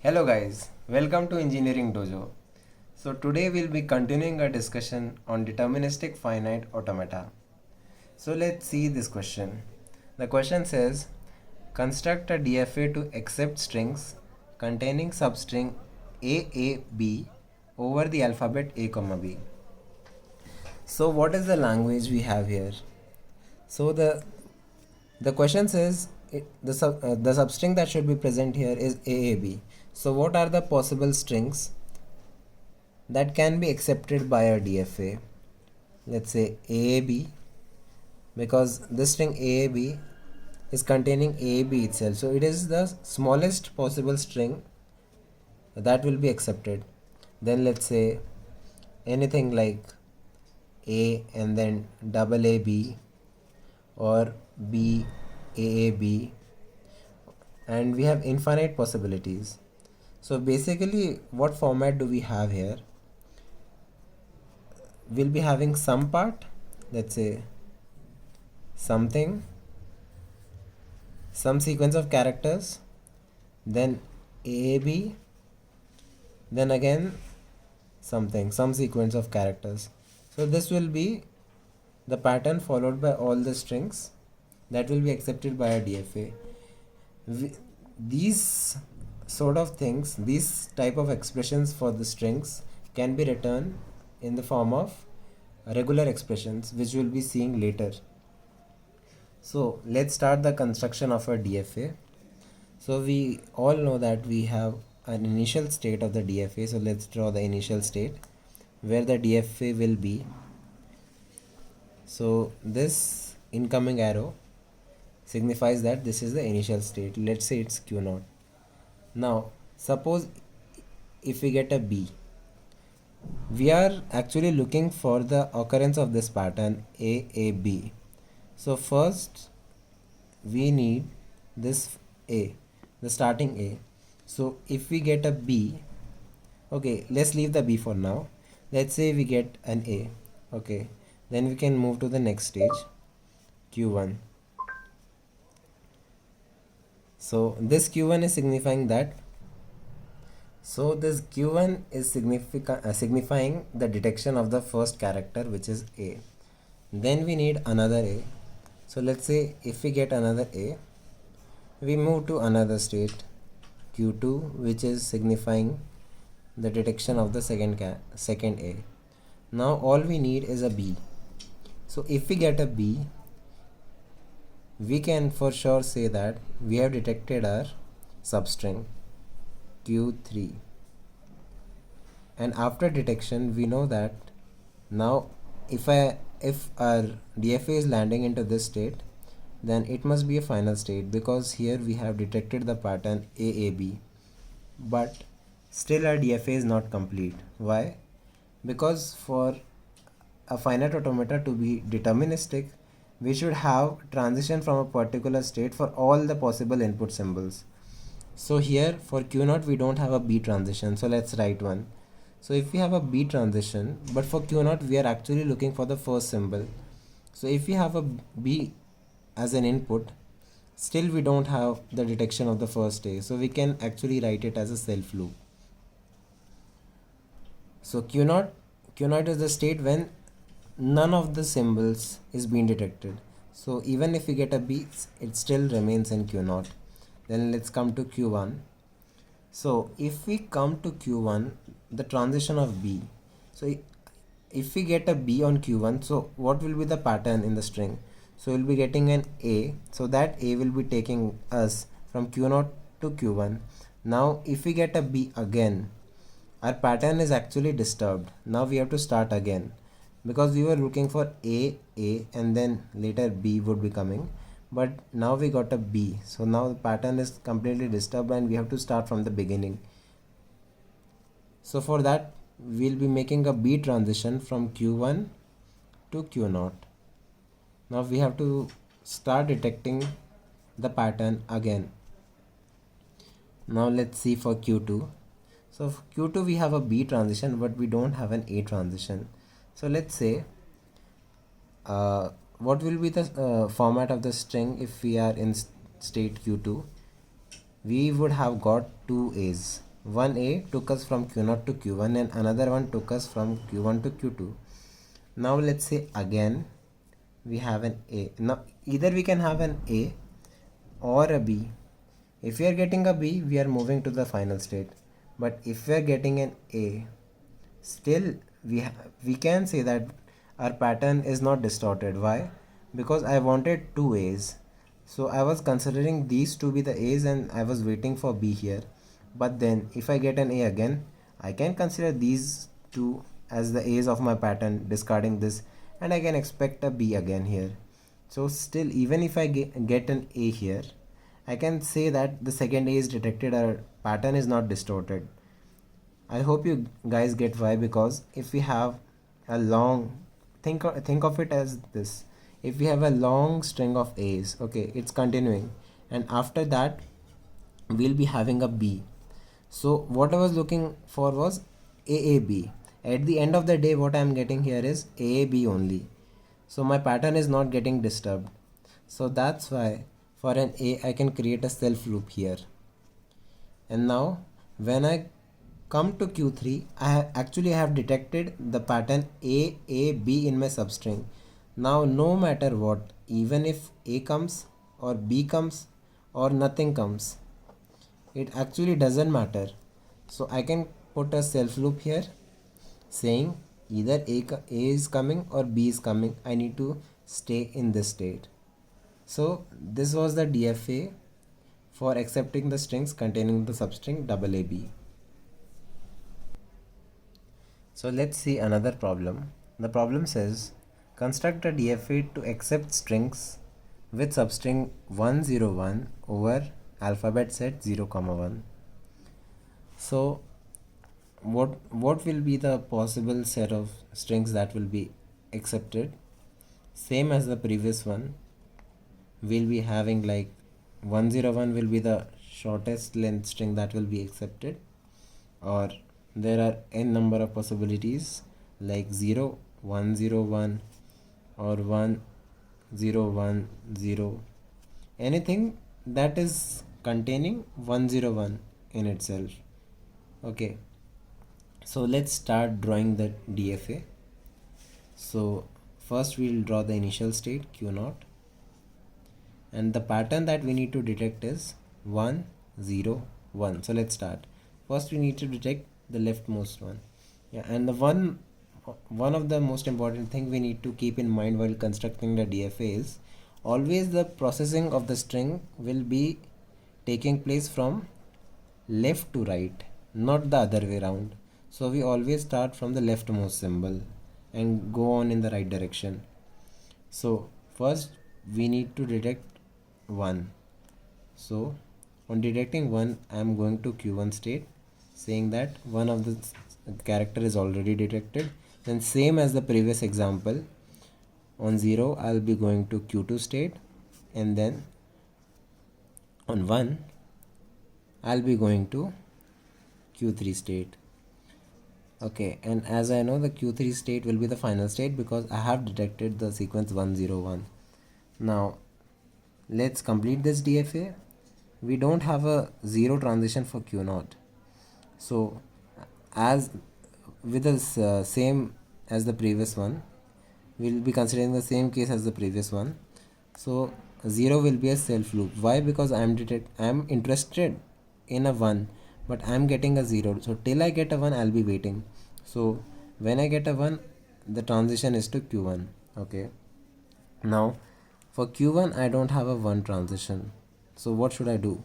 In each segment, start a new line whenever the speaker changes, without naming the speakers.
Hello guys, welcome to Engineering Dojo. So today we'll be continuing our discussion on deterministic finite automata. So let's see this question. The question says, construct a DFA to accept strings containing substring AAB over the alphabet A, B. So what is the language we have here? So the question says the substring that should be present here is AAB. So what are the possible strings that can be accepted by a DFA? Let's say AAB, because this string AAB is containing AAB itself. So it is the smallest possible string that will be accepted. Then let's say anything like A and then double AB or B AAB, and we have infinite possibilities. So basically what format do we have here? We'll be having some part, let's say something, some sequence of characters, then AAB, then again something, some sequence of characters. So this will be the pattern followed by all the strings that will be accepted by a DFA. These sort of things, these type of expressions for the strings can be written in the form of regular expressions, which we'll be seeing later. So let's start the construction of a DFA. So we all know that we have an initial state of the DFA. So let's draw the initial state where the DFA will be. So this incoming arrow signifies that this is the initial state. Let's say it's Q0. Now suppose if we get a B, we are actually looking for the occurrence of this pattern AAB. So first we need this A, the starting A. So if we get a B, okay, let's leave the B for now. Let's say we get an A, okay, then we can move to the next stage, Q1. So this Q1 is signifying that, so this Q1 is signifying the detection of the first character, which is A. Then we need another A. So let's say if we get another A, we move to another state, Q2, which is signifying the detection of the second A. Now all we need is a B. So if we get a B, we can for sure say that we have detected our substring Q3. And after detection, we know that now if our DFA is landing into this state, then it must be a final state, because here we have detected the pattern AAB, but still our DFA is not complete. Why? Because for a finite automata to be deterministic, we should have transition from a particular state for all the possible input symbols. So here for Q0 we don't have a B transition, so let's write one. So if we have a B transition, but for Q0 we are actually looking for the first symbol. So if we have a B as an input, still we don't have the detection of the first A, so we can actually write it as a self loop. So Q0 is the state when none of the symbols is being detected. So even if we get a B, it still remains in Q0. Then let's come to Q1. So if we come to Q1, the transition of B. So if we get a B on Q1, so what will be the pattern in the string? So we'll be getting an A. So that A will be taking us from Q0 to Q1. Now if we get a B again, our pattern is actually disturbed. Now we have to start again, because we were looking for A, and then later B would be coming, but now we got a B. So now the pattern is completely disturbed and we have to start from the beginning. So for that we'll be making a B transition from Q1 to Q0. Now we have to start detecting the pattern again. Now let's see for Q2. So for Q2 we have a B transition, but we don't have an A transition. So let's say what will be the format of the string if we are in state Q2? We would have got two A's. one A took us from Q0 to Q1 and another one took us from Q1 to Q2. Now let's say again we have an A. Now either we can have an A or a B. If we are getting a B, we are moving to the final state. But if we are getting an A, still we can say that our pattern is not distorted. Why? Because I wanted two A's. So I was considering these to be the A's and I was waiting for B here. But then if I get an A again, I can consider these two as the A's of my pattern, discarding this, and I can expect a B again here. So still, even if I get an A here, I can say that the second A is detected, our pattern is not distorted. I hope you guys get why, because if we have a long, think of it as this. If we have a long string of A's, okay, it's continuing, and after that we'll be having a B. So what I was looking for was AAB. At the end of the day, what I am getting here is AAB only. So my pattern is not getting disturbed. So that's why for an A I can create a self loop here. And now when I come to Q3, I actually have detected the pattern AAB in my substring. Now no matter what, even if A comes or B comes or nothing comes, it actually doesn't matter. So I can put a self loop here saying either A is coming or B is coming. I need to stay in this state. So this was the DFA for accepting the strings containing the substring AAB. So let's see another problem. The problem says construct a DFA to accept strings with substring 101 over alphabet set 0, 1. So what will be the possible set of strings that will be accepted? Same as the previous one, we'll be having like 101 will be the shortest length string that will be accepted, or there are n number of possibilities like 0, 101 or 1, 0, 1, 0, anything that is containing 101 in itself. Okay, so let's start drawing the DFA. So first we'll draw the initial state Q0, and the pattern that we need to detect is 1, 0, 1. So let's start. First we need to detect the leftmost one. Yeah, and the one of the most important thing we need to keep in mind while constructing the DFA is always the processing of the string will be taking place from left to right, not the other way around. So we always start from the leftmost symbol and go on in the right direction. So first we need to detect 1. So on detecting 1, I am going to Q1 state, saying that one of the character is already detected. Then same as the previous example, on 0 I'll be going to Q2 state, and then on 1 I'll be going to Q3 state. Okay, and as I know, the Q3 state will be the final state because I have detected the sequence 101. Now let's complete this DFA. We don't have a 0 transition for Q0. So as with the same as the previous one, we'll be considering the same case as the previous one. So 0 will be a self loop. Why? Because I'm interested in a 1, but I'm getting a 0. So till I get a 1, I'll be waiting. So when I get a 1, the transition is to Q1. Okay. Now for Q1, I don't have a 1 transition. So what should I do?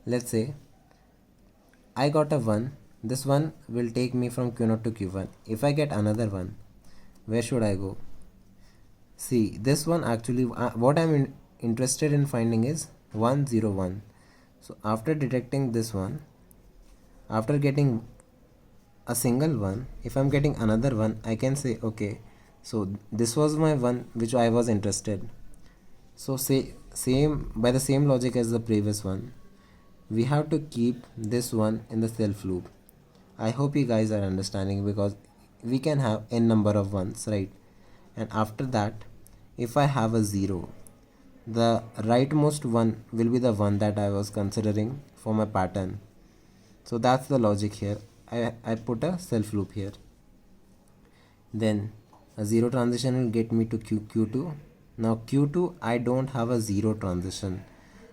Let's say I got a 1. This one will take me from Q0 to Q1. If I get another one, where should I go? See, this one actually, what I'm interested in finding is 101. So after detecting this one, after getting a single one, if I'm getting another one, I can say, okay, so this was my one which I was interested. So say same by the same logic as the previous one, we have to keep this one in the self loop. I hope you guys are understanding, because we can have n number of ones, right? And after that, if I have a 0, the rightmost one will be the one that I was considering for my pattern. So that's the logic here. I put a self loop here. Then a zero transition will get me to Q2. Now Q2, I don't have a zero transition.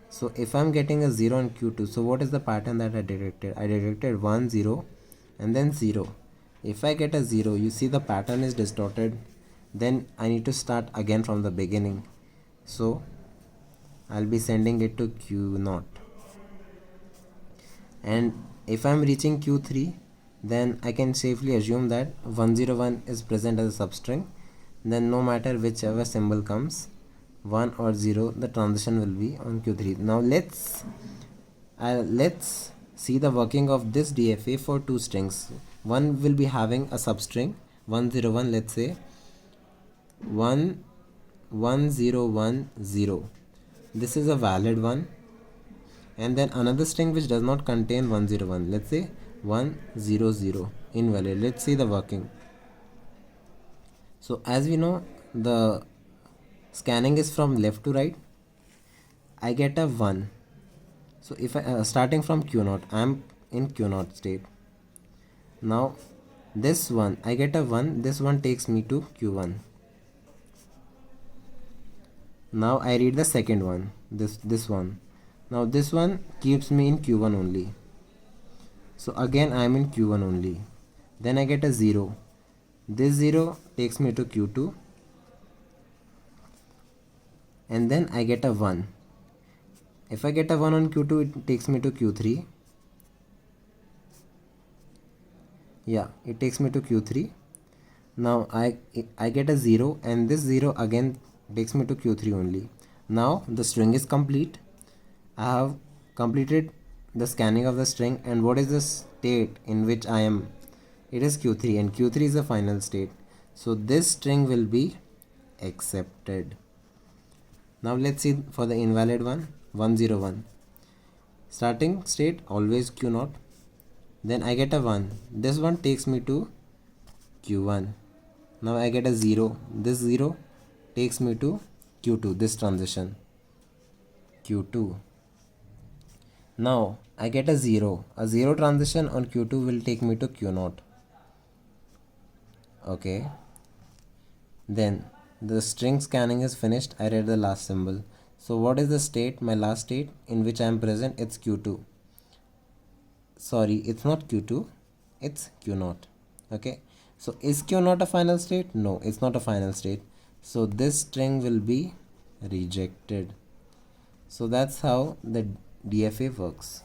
So if I'm getting a 0 in Q2, so what is the pattern that I detected? I detected 1, 0 and then 0. If I get a 0, you see the pattern is distorted. Then I need to start again from the beginning. So I'll be sending it to Q0. And if I'm reaching Q3, then I can safely assume that 101 is present as a substring. Then no matter whichever symbol comes, 1 or 0, the transition will be on Q3. Now let's see the working of this DFA for two strings. One will be having a substring 101, let's say 11010. This is a valid one. And then another string which does not contain 101, let's say 100, invalid. Let's see the working. So as we know, the scanning is from left to right. I get a 1. So if I starting from Q0, I am in Q0 state. Now this one, I get a 1. This one takes me to Q1. Now I read the second one, this one. Now this one keeps me in Q1 only. So again I am in Q1 only. Then I get a 0. This 0 takes me to Q2. And then I get a 1. If I get a 1 on Q2, it takes me to Q3. Yeah, it takes me to Q3. Now I get a 0 and this 0 again takes me to Q3 only. Now the string is complete. I have completed the scanning of the string, and what is the state in which I am? It is Q3, and Q3 is the final state. So this string will be accepted. Now let's see for the invalid one, 101. Starting state always Q0. Then I get a 1. This one takes me to Q1. Now I get a 0. This 0 takes me to Q2, this transition. Q2. Now I get a 0. A 0 transition on Q2 will take me to Q0. Okay. Then the string scanning is finished. I read the last symbol. So what is the state, my last state in which I am present? It's Q2. Sorry, it's not Q2. It's Q0. Okay. So is Q0 a final state? No, it's not a final state. So this string will be rejected. So that's how the DFA works.